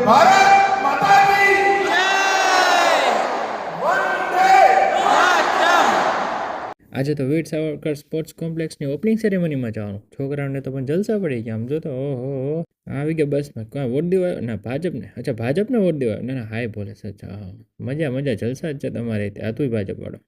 ભારત માતા કી જય, વંદે માતરમ। આજે તો વીર સાવરકર સ્પોર્ટ્સ કોમ્પ્લેક્સની ઓપનિંગ સેરેમનીમાં જવાનું. છોકરાઓને તો પણ જલસા પડી ગયા. આમ જો તો ઓહો આવી ગયા બસમાં. કોઈ વોટ દેવાયો ના ભાજપને? અચ્છા ભાજપને વોટ દેવાયો? ના હાય બોલે અચ્છા હા મજા જલસા જ છે તમારે. આ તું ભાજપ વાળો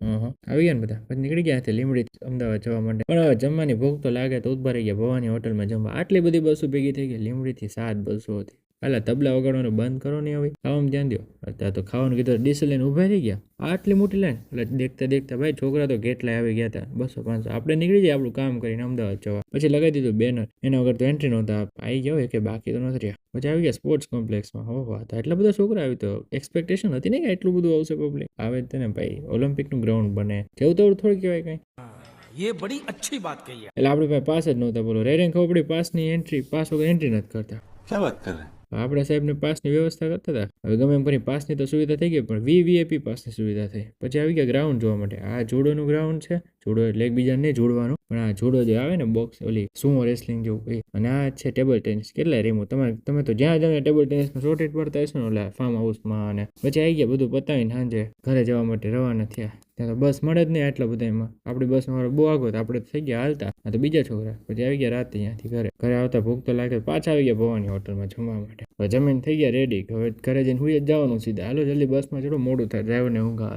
આવી ગયા ને બધા. પછી નીકળી ગયા હતા લીમડી અમદાવાદ જવા માટે. પણ હવે જમવાની ભૂખ તો લાગે તો ઉભા રહી ગયા ભવાની હોટલમાં જમવા. આટલી બધી બસો ભેગી થઈ ગઈ. લીમડીથી 7 બસો હતી. પેલા તબલા વગાડવાનું બંધ કરો ને હવે ખાવામાં ધ્યાન દો. અત્યારે તો ખાવાનું કીધું ડીસલ લઈને ઉભા રહી ગયા. આટલી મોટી લાઈન એટલે દેખતા ભાઈ છોકરા તો કેટલાય આવી ગયા હતા. 200-500 આપણે નીકળી જાય આપણું કામ કરીને અમદાવાદ જવા. પછી લગાવી દીધું બેનર. એના વગર તો એન્ટ્રી નહોતા આવી ગયા કે બાકી તો નથી રહ્યા. પછી આવી ગયા સ્પોર્ટ્સ કોમ્પ્લેક્સમાં. હો હતા એટલા બધા છોકરા આવી. તો એક્સપેક્ટેશન હતી ને કે એટલું બધું આવશે પબ્લિક. આવે જ ને ભાઈ ઓલિમ્પિકનું ગ્રાઉન્ડ બને જેવું તેવું થોડું કહેવાય કઈ. ये बड़ी अच्छी बात कही है। એટલે આપણી પાસે પાસ જ નહોતા. બોલો રેરેન ખબર પડી પાસની એન્ટ્રી પાસ વગર એન્ટ્રી નથી કરતા. क्या बात कर रहे हैं? આપણે સાહેબને પાસની વ્યવસ્થા કરતા હતા. હવે ગમે એમ કરી પાસની તો સુવિધા થઈ ગઈ પણ વીવીઆઈપી પાસની સુવિધા થઈ. પછી આવી ગયા ગ્રાઉન્ડ જોવા માટે. આ જુડોનું ગ્રાઉન્ડ છે. જુડો એટલે એકબીજાને નહીં જોડવાનું પણ આ જુડો જે આવે ને બોક્સ ઓલી સુમો રેસલિંગ જેવું અને આ છે ટેબલ ટેનિસ. કેટલાય રેમો તમે તો જ્યાં જાવ ટેબલ ટેનિસમાં શોર્ટેજ પડતા હશો ને ઓલા ફાર્મ હાઉસમાં. અને પછી આવી ગયા બધું પતાવીને સાંજે ઘરે જવા માટે રવાના થયા. ત્યાં તો બસ મળે જ નહીં આટલા બધા એમાં. આપણી બસમાં વાળો બહુ આગો આપણે થઈ ગયા હાલતા. આ તો બીજા છોકરા પછી આવી ગયા રાતે ત્યાંથી ઘરે આવતા ભૂખ તો લાગે. પાછા આવી ગયા ભવાની હોટલમાં જમવા માટે. હવે જમીન થઈ ગયા રેડી. હવે ઘરે જઈને હુઈ જ જવાનું સીધા. હાલો જલ્દી બસમાં ચડો મોડું થાય ડ્રાઈવરને ઊંઘ આવે.